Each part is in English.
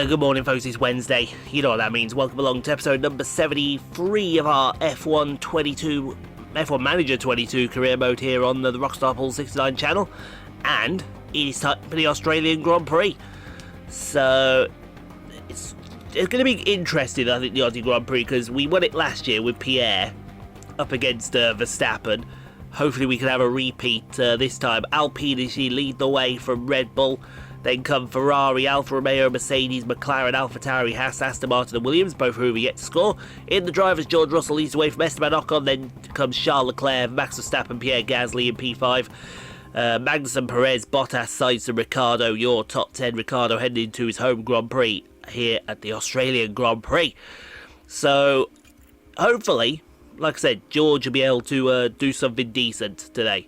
Good morning, folks. It's Wednesday. You know what that means. Welcome along to episode number 73 of our F1 Manager 22 career mode here on the Rockstar Pool 69 channel. And it is time for the Australian Grand Prix. So, it's going to be interesting, I think, the Aussie Grand Prix, because we won it last year with Pierre up against Verstappen. Hopefully we can have a repeat this time. Alpine initially lead the way from Red Bull. Then come Ferrari, Alfa Romeo, Mercedes, McLaren, AlphaTauri, Haas, Aston Martin and Williams, both who we get to score. In the drivers, George Russell leads the way from Esteban Ocon, then comes Charles Leclerc, Max Verstappen, Pierre Gasly in P5. Magnussen, Perez, Bottas, Sainz and Ricciardo, your top 10. Ricciardo heading into his home Grand Prix here at the Australian Grand Prix. So, hopefully, like I said, George will be able to do something decent today.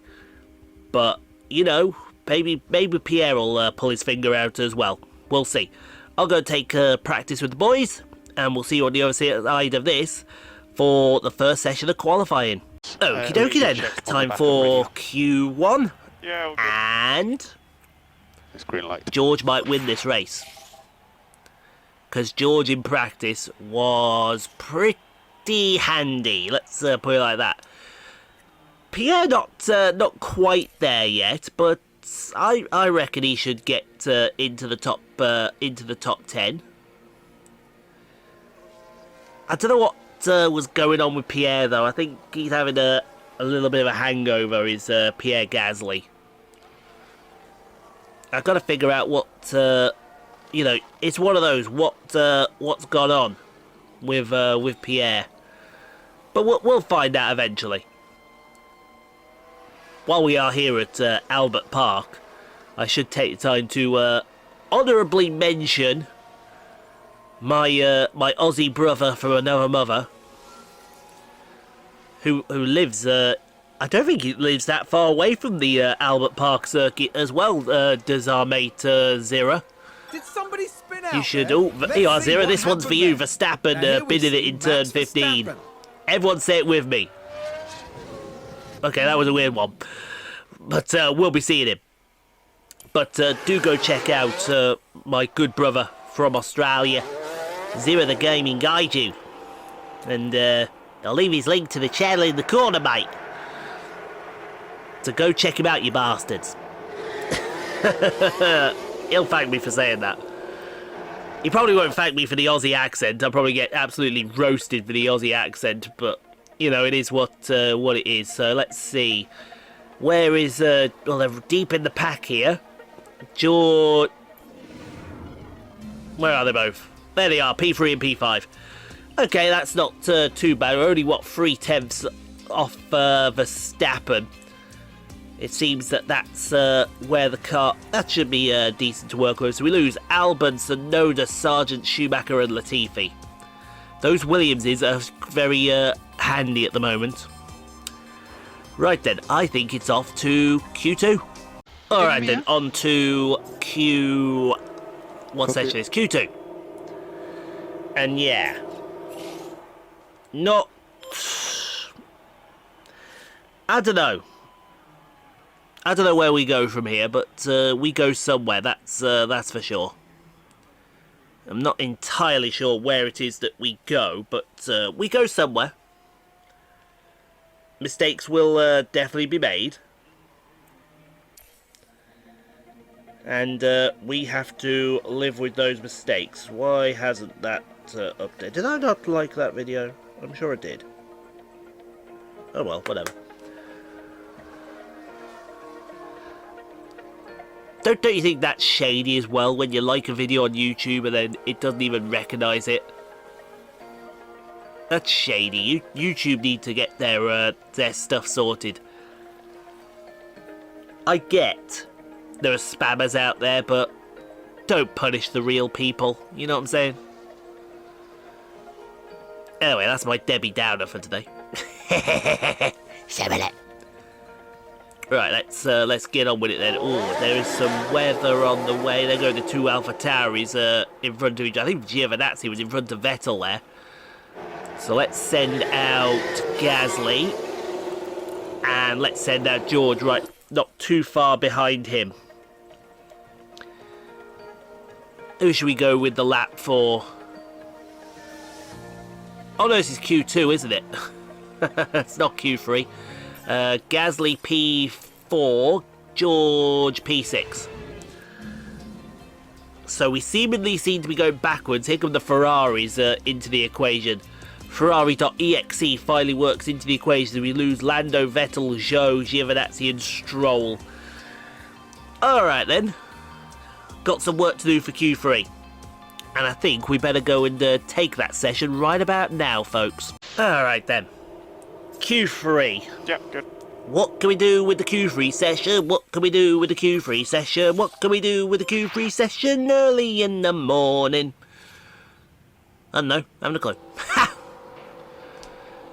But, you know, maybe Pierre will pull his finger out as well. We'll see. I'll go take practice with the boys, and we'll see you on the other side of this for the first session of qualifying. Okie dokie then. Time for Q1. Yeah, and it's green light. George might win this race, because George in practice was pretty handy. Let's put it like that. Pierre not quite there yet, but I reckon he should get into the top 10. I don't know what was going on with Pierre though. I think he's having a little bit of a hangover. Is Pierre Gasly? I've got to figure out what you know. It's one of those what's gone on with Pierre, but we'll find out eventually. While we are here at Albert Park, I should take the time to honourably mention my Aussie brother from another mother, who lives. I don't think he lives that far away from the Albert Park circuit as well. Does our mate Zira? Did somebody spin out? You should. There? Oh, here you are, Let's see Zira. what This one's for happened you. then. Verstappen Now, here we bidding it see in turn Max 15. Verstappen. Everyone say it with me. Okay, that was a weird one. But we'll be seeing him. But do go check out my good brother from Australia, Zero the Gaming Gaiju. And I'll leave his link to the channel in the corner, mate. So go check him out, you bastards. He'll thank me for saying that. He probably won't thank me for the Aussie accent. I'll probably get absolutely roasted for the Aussie accent, but you know, it is what it is. So let's see. Where is well, they're deep in the pack here. George. Where are they both? There they are, P3 and P5. Okay, that's not too bad. We're only, what, 3/10 off Verstappen. It seems that's where the car... That should be decent to work with. So we lose Albon, Tsunoda, Sargent, Schumacher and Latifi. Those Williamses are very handy at the moment. Right then, I think it's off to Q2. Alright then, on to Q... What section is Q2? And yeah... Not... I don't know where we go from here, but we go somewhere, that's for sure. I'm not entirely sure where it is that we go, but we go somewhere. Mistakes will definitely be made. And we have to live with those mistakes. Why hasn't that updated? Did I not like that video? I'm sure I did. Oh well, whatever. Don't you think that's shady as well, when you like a video on YouTube and then it doesn't even recognise it? That's shady. YouTube need to get their stuff sorted. I get there are spammers out there, but don't punish the real people. You know what I'm saying? Anyway, that's my Debbie Downer for today. Right, let's get on with it then. Oh, there is some weather on the way. There go the two AlphaTauris in front of each other. I think Giovinazzi was in front of Vettel there. So let's send out Gasly. And let's send out George, not too far behind him. Who should we go with the lap for? Oh no, this is Q2, isn't it? It's not Q3. Gasly P4, George P6. So we seemingly seem to be going backwards. Here come the Ferraris into the equation. Ferrari.exe finally works into the equation. We lose Lando, Vettel, Zhou, Giovinazzi and Stroll. Alright then. Got some work to do for Q3. And I think we better go and take that session right about now, folks. Alright then. Q3. Yeah, good. What can we do with the Q3 session? What can we do with the Q3 session? What can we do with the Q3 session early in the morning? I don't know. Having a clue. Ha!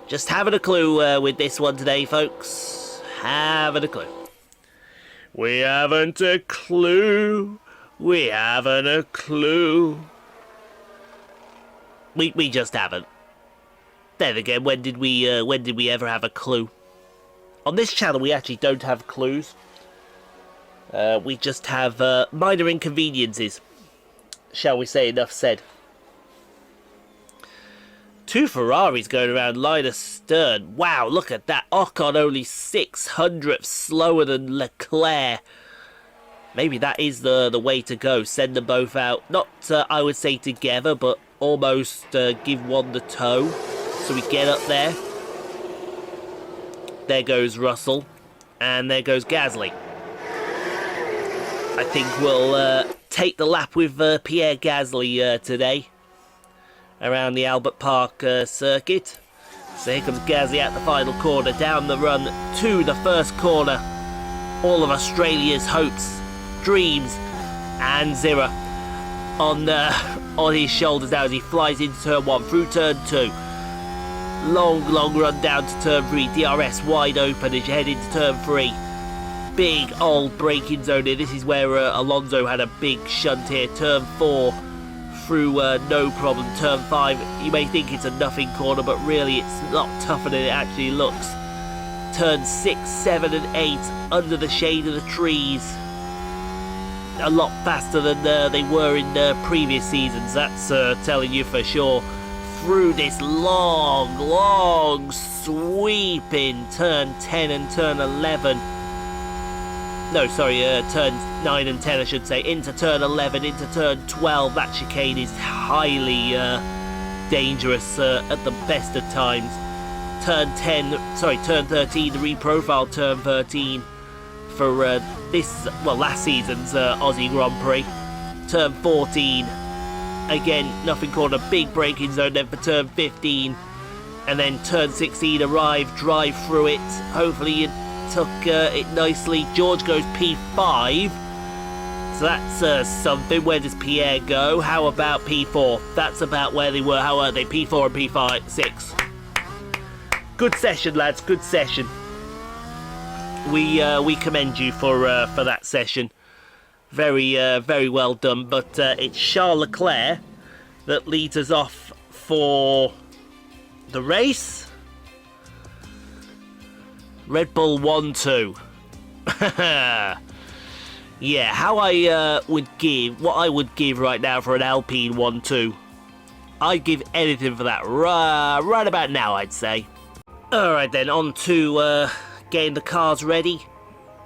Just having a clue with this one today, folks. Having a clue. We haven't a clue. We haven't a clue. We just haven't. Then again, when did we ever have a clue? On this channel, we actually don't have clues. We just have minor inconveniences. Shall we say, enough said. Two Ferraris going around line astern. Wow, look at that. Ocon only 600th slower than Leclerc. Maybe that is the way to go. Send them both out. Not, I would say, together, but almost give one the tow. So we get up there. There goes Russell. And there goes Gasly. I think we'll take the lap with Pierre Gasly today. Around the Albert Park circuit. So here comes Gasly at the final corner. Down the run to the first corner. All of Australia's hopes, dreams and zero on his shoulders now as he flies into turn 1 through turn 2. Long run down to turn 3. DRS wide open as you head into turn 3. Big old braking zone here. This is where Alonso had a big shunt here. Turn 4 through no problem. Turn 5, you may think it's a nothing corner, but really it's a lot tougher than it actually looks. Turn 6, 7 and 8 under the shade of the trees. A lot faster than they were in previous seasons, that's telling you for sure. Through this long sweeping turn 10 and turn 11. No, sorry, turn 9 and 10 I should say. Into turn 11, into turn 12. That chicane is highly dangerous at the best of times. Turn 13, the reprofile turn 13 for last season's Aussie Grand Prix. Turn 14, again, nothing corner, big braking zone, then for turn 15. And then turn 16, drive through it. Hopefully you took it nicely. George goes P5. So that's something. Where does Pierre go? How about P4? That's about where they were. How are they? P4 and P5, 6. Good session, lads. Good session. We commend you for that session. Very well done. But it's Charles Leclerc that leads us off for the race. Red Bull 1-2. Yeah, how I what I would give right now for an Alpine 1-2. I'd give anything for that right about now, I'd say. Alright then, on to getting the cars ready.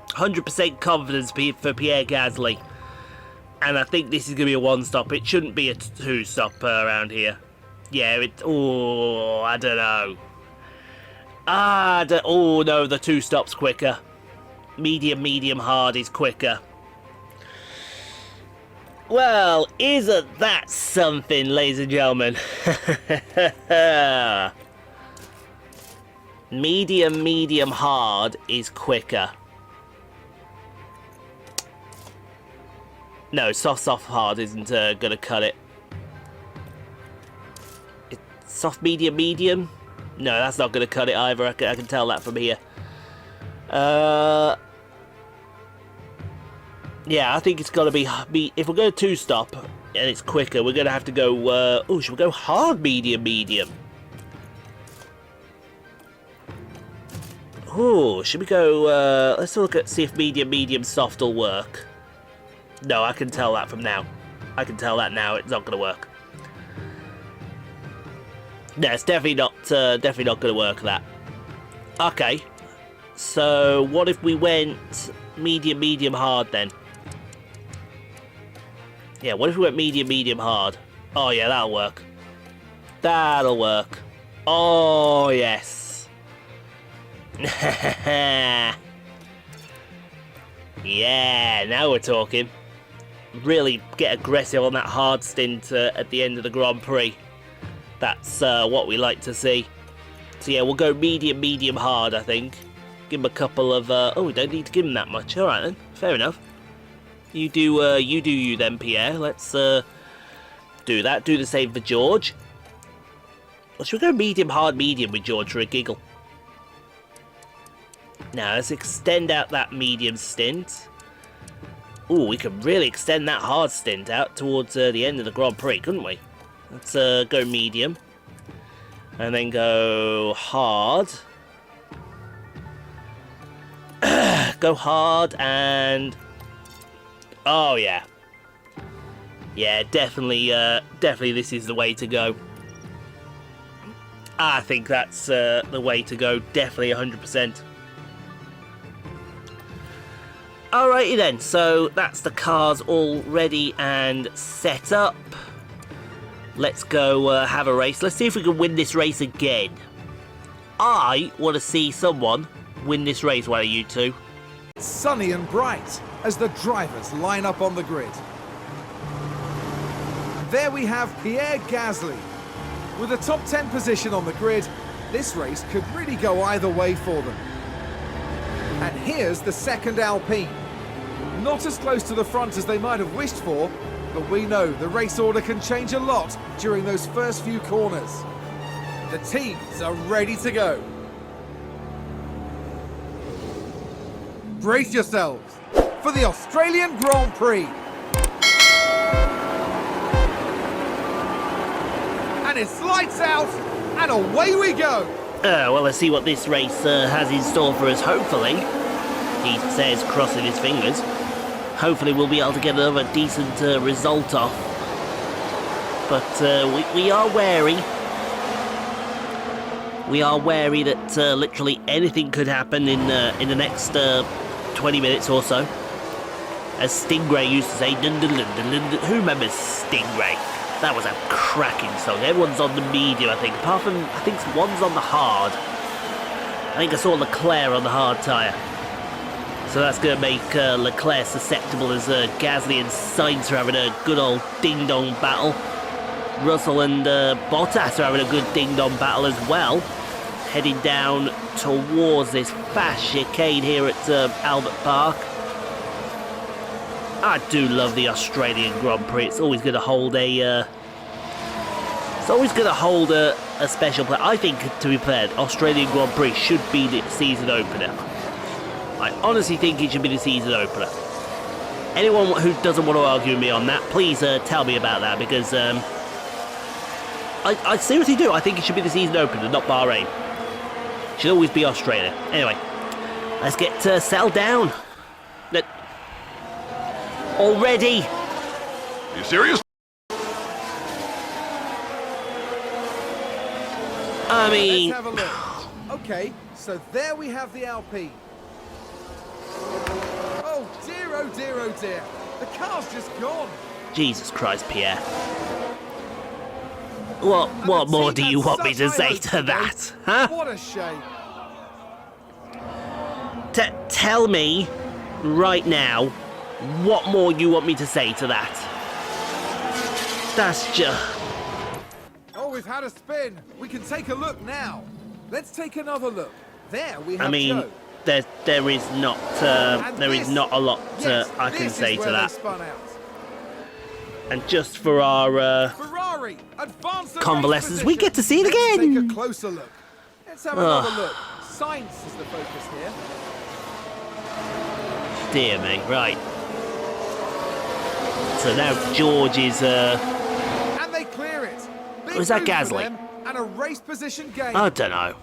100% confidence for Pierre Gasly. And I think this is going to be a one-stop. It shouldn't be a two-stop around here. Yeah, I don't know. Oh no, the two stops quicker. Medium, hard is quicker. Well, isn't that something, ladies and gentlemen? Medium, hard is quicker. No, soft, hard isn't gonna cut it. Soft, medium. No, that's not going to cut it either. I can tell that from here. Yeah, I think it's got to be... If we're going to two-stop and it's quicker, we're going to have to go... should we go hard, medium? Oh, should we go... let's look at see if medium, soft will work. No, I can tell that from now. I can tell that now. It's not going to work. No, it's definitely not going to work, that. Okay. So, what if we went medium, medium, hard, then? Yeah, what if we went medium, medium, hard? Oh, yeah, that'll work. That'll work. Oh, yes. Yeah, now we're talking. Really get aggressive on that hard stint at the end of the Grand Prix. That's what we like to see. So yeah, we'll go medium, medium, hard, I think. Give him a couple of... oh, we don't need to give him that much. Alright then, fair enough. You do you then, Pierre. Let's do that. Do the same for George. Or should we go medium, hard, medium with George for a giggle? Now, let's extend out that medium stint. Ooh, we could really extend that hard stint out towards the end of the Grand Prix, couldn't we? Let's go medium. And then go hard. Go hard and... Oh, yeah. Yeah, definitely this is the way to go. I think that's the way to go, definitely 100%. Alrighty then, so that's the cars all ready and set up. Let's go have a race. Let's see if we can win this race again. I want to see someone win this race, one of you two. Sunny and bright as the drivers line up on the grid. There we have Pierre Gasly. With a top 10 position on the grid, this race could really go either way for them. And here's the second Alpine. Not as close to the front as they might have wished for, but we know the race order can change a lot during those first few corners. The teams are ready to go. Brace yourselves for the Australian Grand Prix. And it's lights out, and away we go. Well, let's see what this race has in store for us, hopefully. He says, crossing his fingers. Hopefully we'll be able to get another decent result off. But we are wary. We are wary that literally anything could happen in the next 20 minutes or so. As Stingray used to say, dun, dun, dun, dun, dun, dun. Who remembers Stingray? That was a cracking song. Everyone's on the medium, I think. Apart from, I think one's on the hard. I think I saw Leclerc on the hard tyre. So that's going to make Leclerc susceptible as Gasly and Sainz are having a good old ding-dong battle. Russell and Bottas are having a good ding-dong battle as well. Heading down towards this fast chicane here at Albert Park. I do love the Australian Grand Prix. It's always going to hold a... a special place. I think, to be fair, Australian Grand Prix should be the season opener. I honestly think it should be the season opener. Anyone who doesn't want to argue with me on that, please tell me about that, because I seriously do. I think it should be the season opener, not Bahrain. It should always be Australia. Anyway, let's get settled down. Already? You serious? I mean... Let's have a look. Okay, so there we have the Alpine. Oh dear, oh dear, oh dear. The car's just gone. Jesus Christ, Pierre. What more do you want me to say to that? Huh? What a shame. Tell me right now what more you want me to say to that. That's just... Oh, we've had a spin. We can take a look now. Let's take another look. There we have Joe. there is not a lot I can say to that. And just for our Ferrari, convalescents, we get to see it again. Take a closer look. Let's have another look. Science is the focus here. Dear me, right. So now George is and they clear it. Was that Gasly? And a race position gain. I don't know.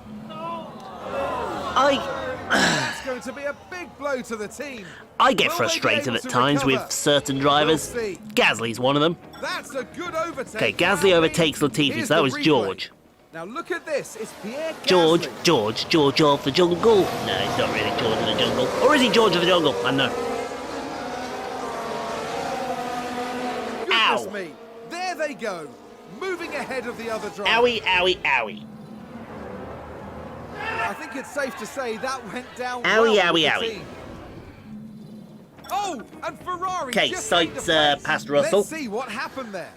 That's going to be a big blow to the team. I get Will they be frustrated able at to times recover? with certain drivers. We'll see. Gasly's one of them. That's a good overtake. Okay, for Gasly Alpine. overtakes Latifi, Here's so that the was replay. George. Now look at this. It's Pierre George Gasly. of the jungle. No, he's not really George of the jungle. Or is he George of the jungle? I don't know. Goodness Ow. me. There they go. Moving ahead of the other driver. Owie, owie, owie. I think it's safe to say that went down Owie, well owie, with the owie. team. Oh, and Ferrari Okay, just Sainz, made a place. past Russell. Let's see what happened there.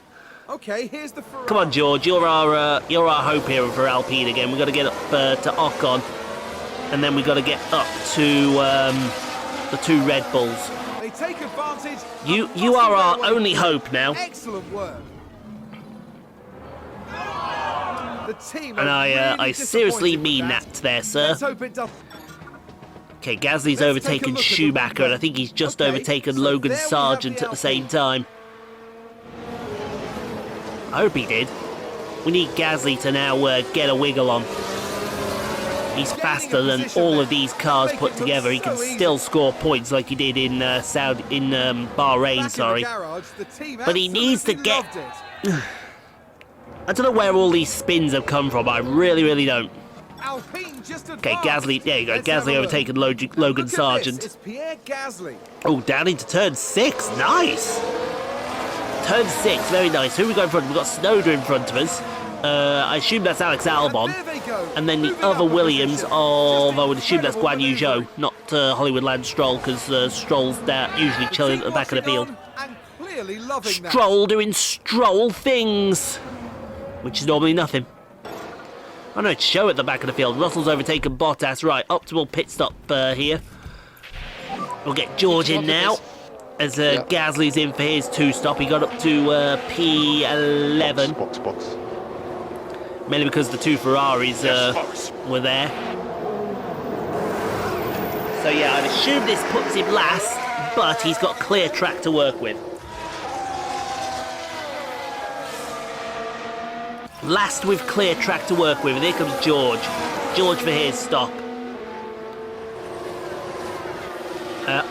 Okay, here's the Ferrari. Come on, George. You're our hope here for Alpine again. We've got to get up to Ocon, and then we've got to get up to the two Red Bulls. They take advantage. You are our only hope now. Excellent work. The team And are I really seriously disappointed mean with that there, sir. Let's hope it does. Okay, Gasly's Let's take a overtaken look at the Schumacher, replay. and I think he's just Okay, overtaken so Logan there we have Sargent the at the same Alpine. time. I hope he did. We need Gasly to now get a wiggle on. He's faster than position all there. of these cars Make put it look together. He can so easy. still score points like he did in Bahrain, Back in the sorry. garage, the team But he needs to absolutely get- loved it. I don't know where all these spins have come from. I really don't. Alpine just Okay, advanced. Gasly, there you go. Let's have a Gasly look. overtaken Logan Look at Sargent. this. It's Pierre Gasly. Oh, down into turn 6. Nice. Turn 6, very nice. Who have we got in front of? We've got Snowder in front of us. I assume that's Alex Albon. And there they go. And then the Moving other up a Williams position. of, Just I would assume that's Guan incredible Yu Zhou, manoeuvring. not Hollywood Land Stroll, because Stroll's usually chilling at the back of the field. Team watching on and clearly loving that. Stroll doing Stroll things, which is normally nothing. Oh no, it's Show at the back of the field. Russell's overtaken Bottas. Right, optimal pit stop here. We'll get George in now. As Gasly's in for his 2-stop. He got up to P11. Box. Mainly because the two Ferraris were there. So yeah, I'd assume this puts him last, but he's got clear track to work with. Last with clear track to work with, and here comes George. George for his stop.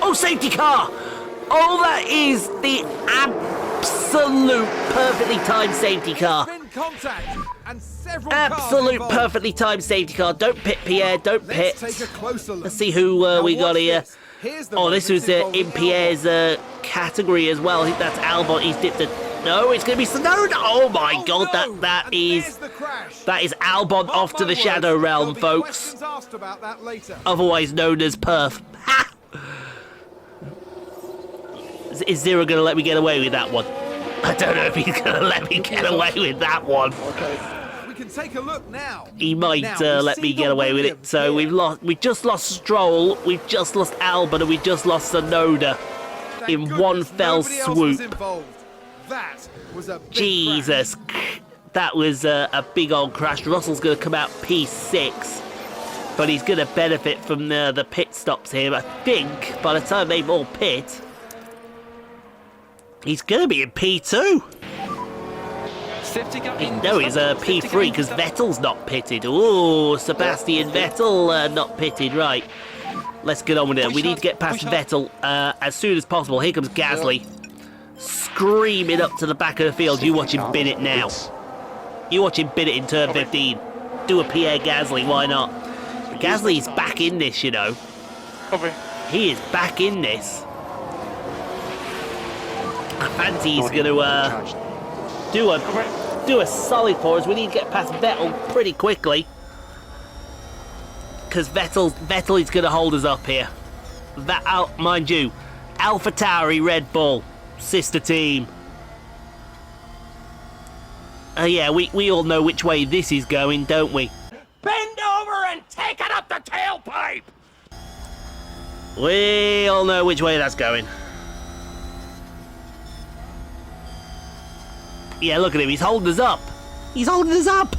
Oh, safety car! Oh, that is the absolute perfectly timed safety car. In contact and several cars Absolute involved. perfectly timed safety car. Don't pit, Pierre, don't pit. Let's take a closer look. Let's see who Now we got watch here. this. Here's the Oh, this was moment in involving Pierre's category as well. I think that's Albon. He's dipped it. No, it's going to be Sonoda. Oh my Oh, God, no. that And is there's the crash. that is Albon Mark off to my the words, Shadow there'll Realm, be folks. questions asked about that later. Otherwise known as Perth. Ha! Is Zero going to let me get away with that one? I don't know if he's going to let me get away with that one. We can take a look now. He might Now, we let see me the get away with it. Williams So here. we've just lost Stroll, we've just lost Albon, and we've just lost Sonoda Thank in goodness one fell nobody else was swoop. involved. That was a big Jesus, that was a big old crash. Russell's going to come out P6, but he's going to benefit from the pit stops here. I think by the time they all pit, he's going to be in P2. No, he's P3 because Vettel's not pitted. Oh, Sebastian Vettel not pitted. Right, let's get on with it. We need to get past Vettel as soon as possible. Here comes Gasly. Screaming up to the back of the field. You watch him bin it now. You watch him bin it in turn 15. Do a Pierre Gasly, why not? Gasly's back in this, you know. He is back in this. I fancy he's going to do a solid for us. We need to get past Vettel pretty quickly. Because Vettel is going to hold us up here. Mind you, AlphaTauri Red Bull. Sister team. Yeah, we all know which way this is going, don't we? Bend over and take it up the tailpipe! We all know which way that's going. Yeah, look at him. He's holding us up. He's holding us up.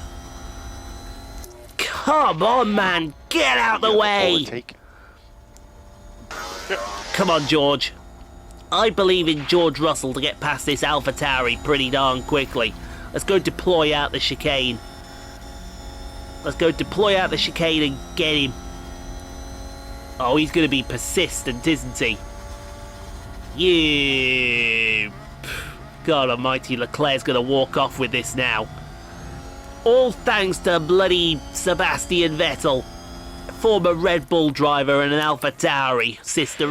Come on, man. Get out the way. Come on, George. I believe in George Russell to get past this AlphaTauri pretty darn quickly. Let's go deploy out the chicane. Let's go deploy out the chicane and get him. Oh, he's going to be persistent, isn't he? You... God almighty, Leclerc's going to walk off with this now. All thanks to bloody Sebastian Vettel, former Red Bull driver and an AlphaTauri, sister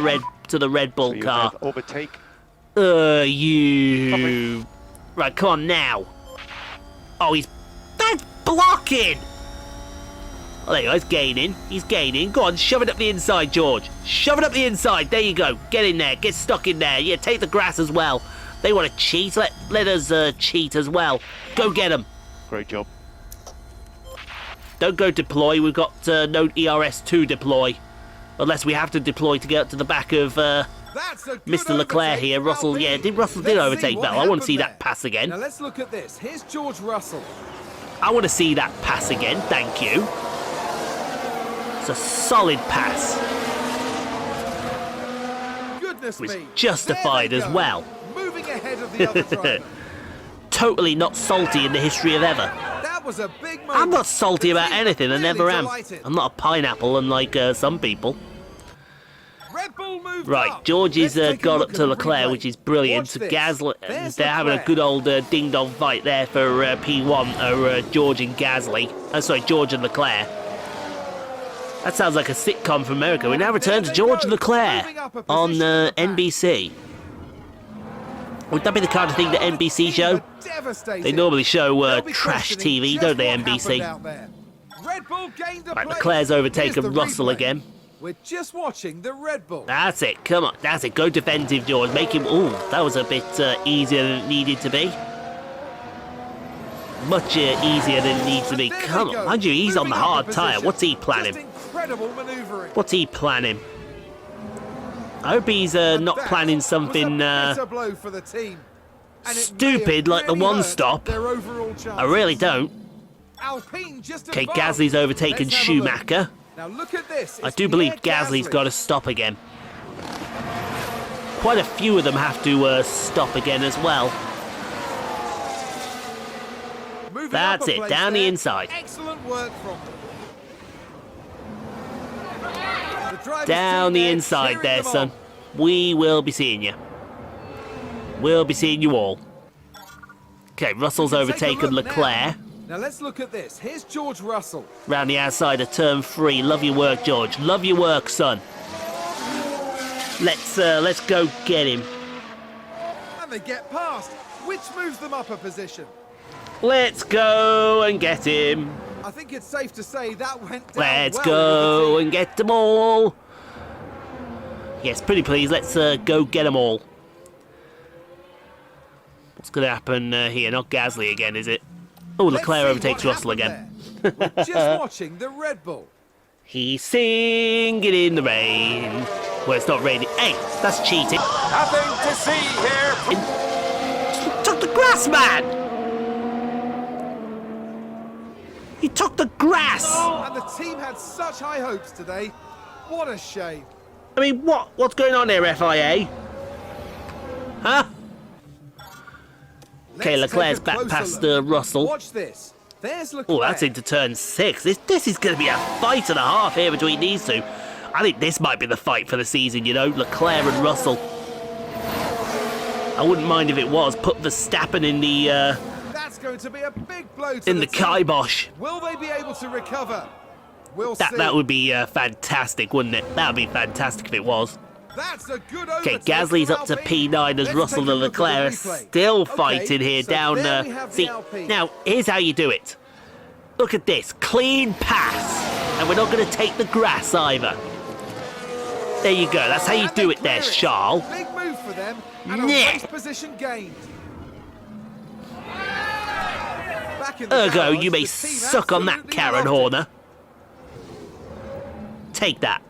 to the Red Bull car. Overtake. You... Right, come on now. Oh, that's blocking! Oh, there you go, he's gaining. He's gaining. Go on, shove it up the inside, George. Shove it up the inside. There you go. Get in there. Get stuck in there. Yeah, take the grass as well. They want to cheat. Let us cheat as well. Go get them. Great job. Don't go deploy. We've got no ERS2 deploy. Unless we have to deploy to get up to the back of Mr. Leclerc here. Russell, yeah, Russell did overtake Vettel. I want to see that pass again. Now let's look at this. Here's George Russell. I want to see that pass again. Thank you. It's a solid pass. Goodness It was me. justified There as they go. well. Moving ahead of the other driver. Totally not salty in the history of ever. That was a big moment. I'm not salty The about team anything. I really never am. delighted. I'm not a pineapple unlike some people. Red Bull moved Right, up. George has Let's take a got look up at to the Leclerc, replay. which is brilliant. Watch this. There's They're having a Leclerc. good old ding-dong fight there for P1, George and Gasly. Oh, sorry, George and Leclerc. That sounds like a sitcom from America. We now return to George and Leclerc on NBC. Would that be the kind of thing that NBC show? They normally show trash TV, don't they, NBC? Right, Leclerc's overtaken Russell again. We're just watching the Red Bull. That's it, come on, that's it, go defensive, George. Make him, ooh, that was a bit easier than it needed to be. Much easier than it needs to be. Come on, mind you, he's on the hard tyre. What's he planning? Incredible maneuvering. What's he planning? I hope he's not planning something blow for the team. And it may stupid have like the really one hurt stop. their overall chances. I really don't. Alpine just Okay, advanced. Gasly's overtaken Let's have a look. Schumacher. Now look at this. I It's do believe Pierre Gasly's Gasly. got to stop again. Quite a few of them have to stop again as well. Moving That's up a it, place down the there. inside. Excellent work from them. The driver's Down team the there inside cheering there, them son. on. We will be seeing you. We'll be seeing you all. Okay, Russell's Take a overtaken look Leclerc. Now let's look at this. Here's George Russell. Round the outside of turn 3. Love your work, George. Love your work, son. Let's go get him. And they get past, which moves them up a position. Let's go and get him. I think it's safe to say that went down Let's well go with the team. and get them all. Yes, pretty please. Let's go get them all. What's going to happen here? Not Gasly again, is it? Oh, Let's Leclerc see overtakes what Russell again. happened there. We're just watching the Red Bull. He's singing in the rain. Well, it's not raining. Hey, that's cheating. Nothing to see here. Took the grass, man! He took the grass! And the team had such high hopes today. What a shame. I mean, what's going on here, FIA? Huh? Okay, Let's Leclerc's take a back closer past look. Russell. Watch this. There's Leclerc. Oh, that's into turn 6. This is going to be a fight and a half here between these two. I think this might be the fight for the season, you know, Leclerc and Russell. I wouldn't mind if it was. Put Verstappen in the That's going to be a big blow to in the team. kibosh. Will they be able to recover? We'll see. That would be fantastic, wouldn't it? That would be fantastic if it was. That's a good Okay, overtake Gasly's from up to Alpine. P9 as Let's Russell take a and look at the Leclerc are replay. still Okay, fighting here so down. there we have the See, Alpine. now here's how you do it. Look at this, clean pass, and we're not going to take the grass either. There you go. That's how you And do they it there, clear Charles. Big move for them and a Yeah. race position gained. Back in the Ergo, garage, you may the team suck on that, absolutely Karen loved it. Horner. Take that.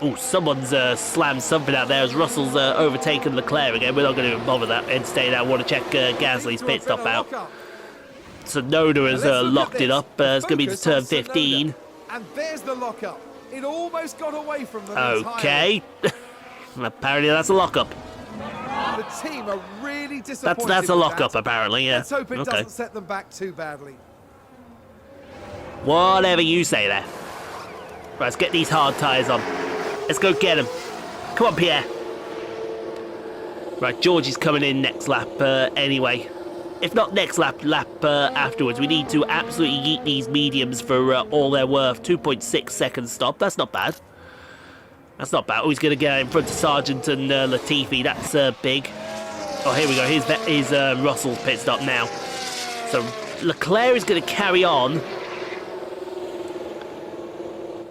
Oh, someone's slammed something out there as Russell's overtaken Leclerc again. We're not going to even bother that. Instead, I want to check Gasly's pit stop out. So Noda has Now let's look at locked it this. up. It's going to be to Focus turn on Tsunoda. 15. And there's the lockup. It almost got away from them. Okay. Apparently that's a lockup. entirely. The team are really disappointed. That's a with lockup, that. apparently, yeah. Let's hope it Okay. doesn't set them back too badly. Whatever you say there. Right, let's get these hard tyres on. Let's go get them. Come on, Pierre. Right, George is coming in next lap anyway. If not next lap afterwards. We need to absolutely yeet these mediums for all they're worth. 2.6 seconds stop. That's not bad. That's not bad. Oh, he's going to get in front of Sargent and Latifi. That's big. Oh, here we go. Here's Russell's pit stop now. So Leclerc is going to carry on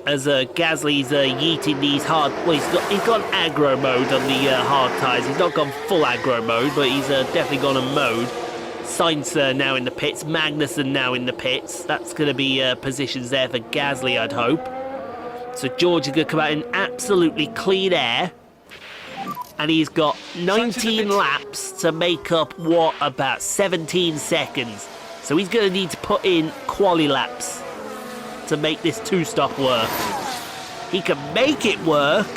as Gasly's yeeting these hard... Well, he's gone aggro mode on the hard tyres. He's not gone full aggro mode, but he's definitely gone a mode. Sainz now in the pits. Magnussen now in the pits. That's going to be positions there for Gasly, I'd hope. So George is going to come out in absolutely clean air. And he's got 19 laps to make up, what, about 17 seconds. So he's going to need to put in quali laps to make this two-stop work. He can make it work.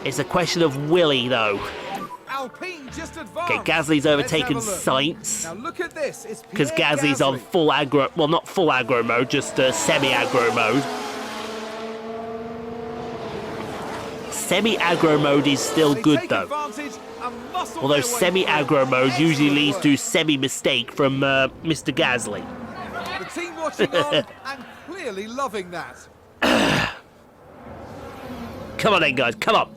It's a question of will he, though. Alpine just advanced. Okay, Gasly's overtaken Sainz. Now look at this. It's because Gasly's on full aggro... Well, not full aggro mode, just semi-aggro mode. Semi-aggro mode is still good, though. Although semi-aggro mode usually leads to semi-mistake from Mr. Gasly. The team watching on and clearly loving that. Come on then, guys, come on.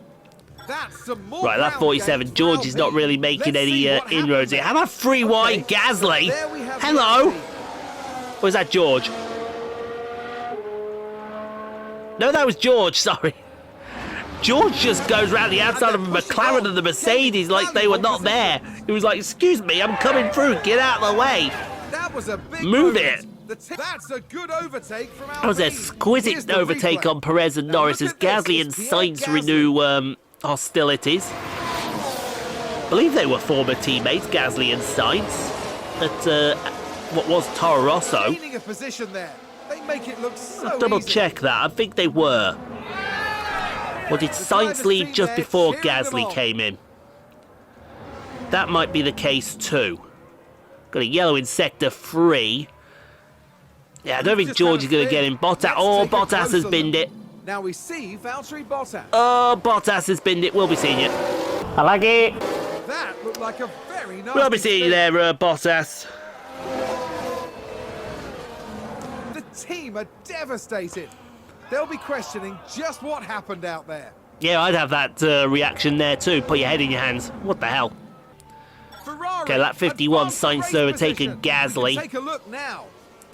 That's some more right, that 47. George is not really making any inroads here. How about free wide Gasly? Hello? Or is that George? No, that was George, sorry. George just goes round the outside of the McLaren and the Mercedes like they were not there. He was like, excuse me, I'm coming through, get out of the way. That was a big move it. That's a good overtake from Alpine. That was an exquisite overtake on Perez and Norris as Gasly and Sainz renew hostilities. I believe they were former teammates, Gasly and Sainz, at what was Toro Rosso. Gaining a position there. They make it look so I'll double easy. check that. I think they were. Or did Sainz leave just before Gasly came in? That might be the case too. Got a yellow in sector 3. Yeah, I don't think George is going to get in. Bottas. Oh, Bottas has binned it. Now we see Valtteri Bottas. Oh, Bottas has binned it. We'll be seeing you. I like it. That looked like a very nice. We'll be seeing you there, Bottas. The team are devastated. They'll be questioning just what happened out there. Yeah, I'd have that reaction there too. Put your head in your hands. What the hell? Ferrari Okay, lap 51, Sainz overtaking Gasly. Take a look now.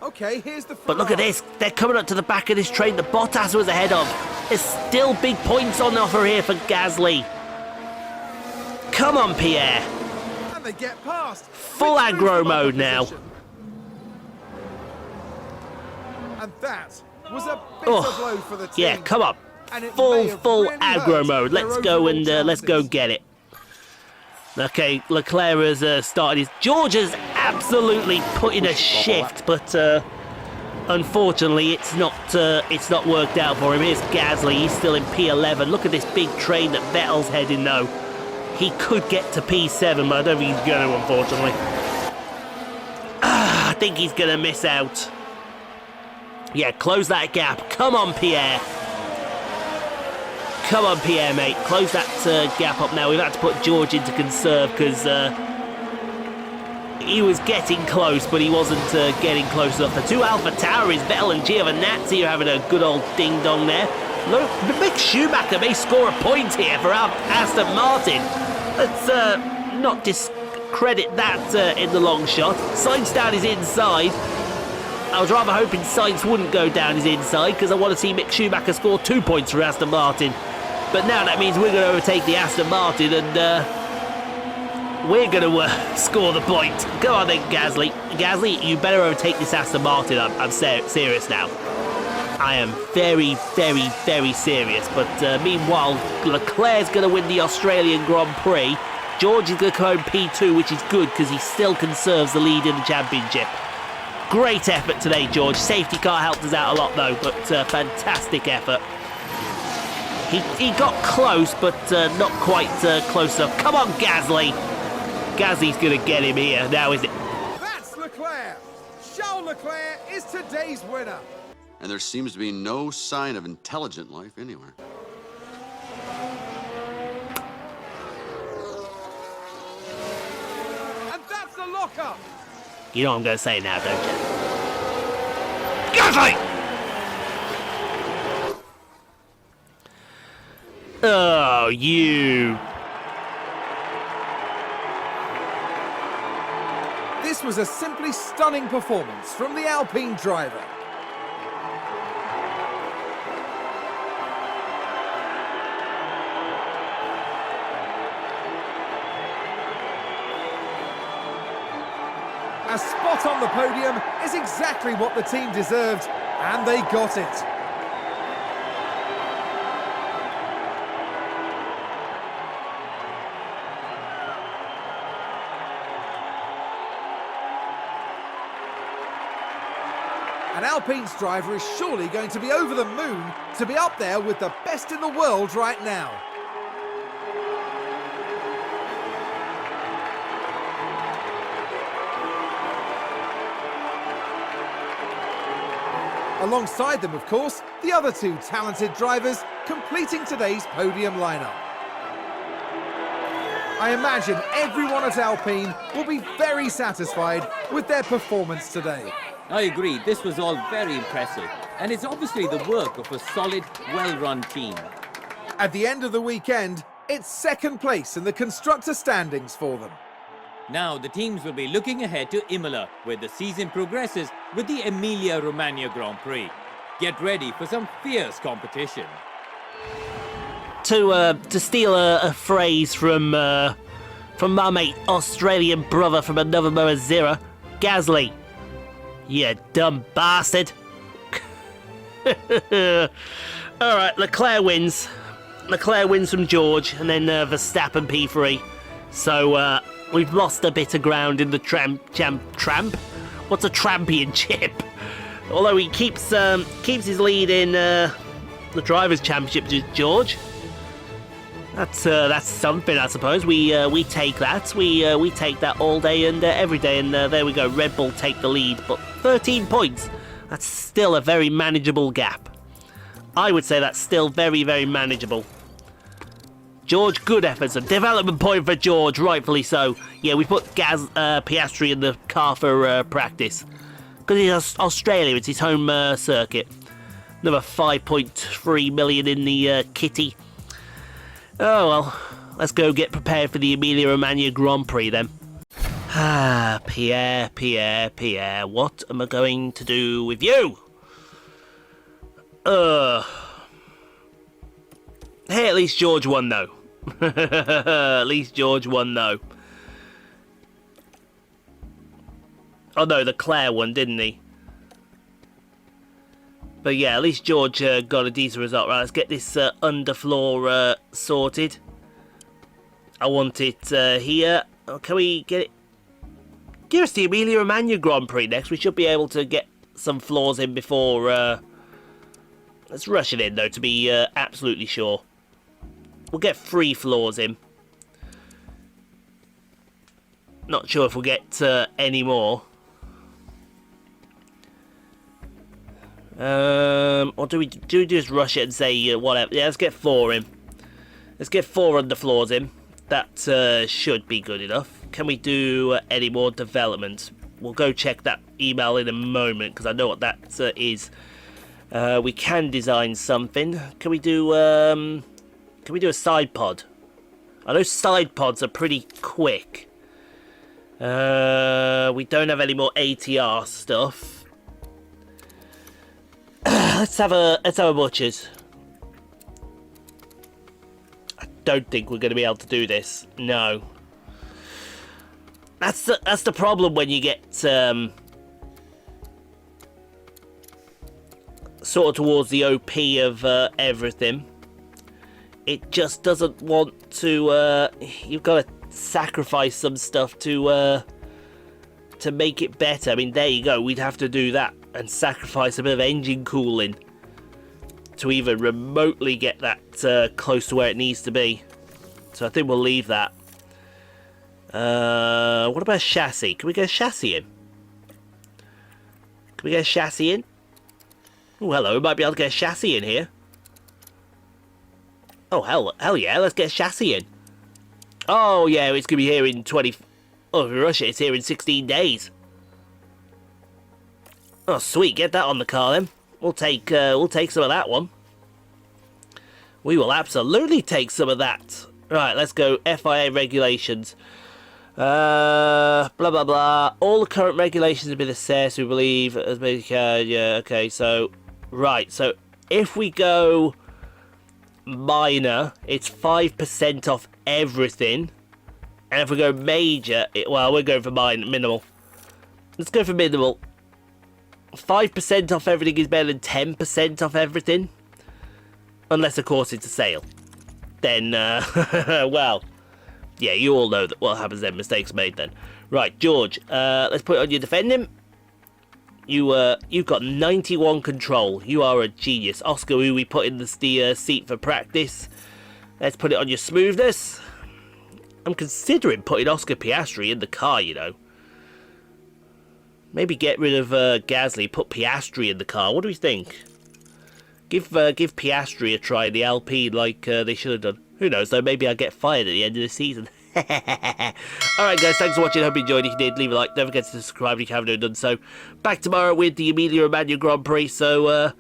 Okay, here's the Ferrari. But look at this. They're coming up to the back of this train that Bottas was ahead of. There's still big points on offer here for Gasly. Come on, Pierre. And they get past. Full aggro mode now. And that was a bitter blow for the team. Yeah, come on. And Full really aggro mode. Let's go and let's go get it. Okay, Leclerc has started his... George has absolutely put in a shift, but unfortunately it's not worked out for him. Here's Gasly, he's still in P11. Look at this big train that Vettel's heading though. He could get to P7, but I don't think he's going to, unfortunately. I think he's going to miss out. Yeah, close that gap. Come on, Pierre. Come on, Pierre, mate. Close that gap up now. We've had to put George into conserve because he was getting close, but he wasn't getting close enough. The two Alpha Tauris, Vettel and Giovinazzi, are having a good old ding-dong there. Look, Mick Schumacher may score a point here for Aston Martin. Let's not discredit that in the long shot. Sainz down his inside. I was rather hoping Sainz wouldn't go down his inside because I want to see Mick Schumacher score 2 points for Aston Martin. But now that means we're going to overtake the Aston Martin and we're going to score the point. Go on then, Gasly. Gasly, you better overtake this Aston Martin. I'm serious now. I am very, very, very serious. But meanwhile, Leclerc's going to win the Australian Grand Prix. George is going to come home P2, which is good because he still conserves the lead in the championship. Great effort today, George. Safety car helped us out a lot, though, but fantastic effort. He got close, but not quite close enough. Come on, Gasly. Gasly's going to get him here now, is it? That's Leclerc. Charles Leclerc is today's winner. and there seems to be no sign of intelligent life anywhere. And that's the lockup. You know what I'm going to say now, don't you? Gasly! Oh, you... This was a simply stunning performance from the Alpine driver. A spot on the podium is exactly what the team deserved, and they got it. An Alpine's driver is surely going to be over the moon to be up there with the best in the world right now. Alongside them, of course, the other two talented drivers completing today's podium lineup. I imagine everyone at Alpine will be very satisfied with their performance today. I agree, this was all very impressive, and it's obviously the work of a solid, well-run team. At the end of the weekend, it's second place in the constructor standings for them. Now the teams will be looking ahead to Imola, where the season progresses with the Emilia-Romagna Grand Prix. Get ready for some fierce competition. To steal a phrase from my mate, Australian brother from another mother Zero, Gasly. You dumb bastard. Alright, Leclerc wins. Leclerc wins from George, and then Verstappen P3. So, we've lost a bit of ground in the tramp? What's a championship? Although he keeps his lead in the Drivers' Championship, George. That's something, I suppose. We take that. We take that all day and every day, and there we go. Red Bull take the lead, but 13 points. That's still a very manageable gap. I would say that's still very, very manageable. George, good efforts. A development point for George, rightfully so. Yeah, we put Piastri in the car for practice. Because he's Australia, it's his home circuit. Another 5.3 million in the kitty. Oh well, let's go get prepared for the Emilia-Romagna Grand Prix then. Ah, Pierre, what am I going to do with you? Hey, at least George won though. At least George won though. Oh no, Leclerc won, didn't he? But yeah, at least George got a decent result. Right, let's get this underfloor sorted. I want it here. Oh, can we get it? Give us the Emilia-Romagna Grand Prix next. We should be able to get some floors in before... Let's rush it in, though, to be absolutely sure. We'll get 3 floors in. Not sure if we'll get any more. Or do we just rush it and say whatever? Yeah, let's get 4 in. Let's get 4 underfloors in. That should be good enough. Can we do any more development? We'll go check that email in a moment because I know what that is. We can design something. Can we do a side pod? I know side pods are pretty quick. We don't have any more ATR stuff. Let's have a butcher's. I don't think we're going to be able to do this. No. That's the problem when you get sort of towards the OP of everything. It just doesn't want to. You've got to sacrifice some stuff to make it better. I mean, there you go. We'd have to do that and sacrifice a bit of engine cooling to even remotely get that close to where it needs to be. So I think we'll leave that. What about chassis? Can we get a chassis in? Can we get a chassis in? Oh, hello, we might be able to get a chassis in here. Oh, hell yeah, let's get a chassis in. Oh, yeah, it's going to be here in 20... Oh, if we rush it, it's here in 16 days. Oh, sweet, get that on the car then. We'll take some of that one. We will absolutely take some of that. Right, let's go FIA regulations. Blah, blah, blah. All the current regulations have been assessed, we believe. Yeah, okay, so... Right, so if we go minor, it's 5% off everything. And if we go major, well, we're going for minimal. Let's go for minimal. 5% off everything is better than 10% off everything. Unless, of course, it's a sale. Then, well, yeah, you all know that what happens then. Mistakes made then. Right, George, let's put it on your defending. You've got 91 control. You are a genius. Oscar, who we put in the seat for practice. Let's put it on your smoothness. I'm considering putting Oscar Piastri in the car, you know. Maybe get rid of Gasly, put Piastri in the car. What do we think? Give Piastri a try in the Alpine like they should have done. Who knows, though, maybe I'll get fired at the end of the season. Alright guys, thanks for watching, hope you enjoyed. If you did, leave a like, don't forget to subscribe if you haven't done so. Back tomorrow with the Emilia-Romagna Grand Prix, so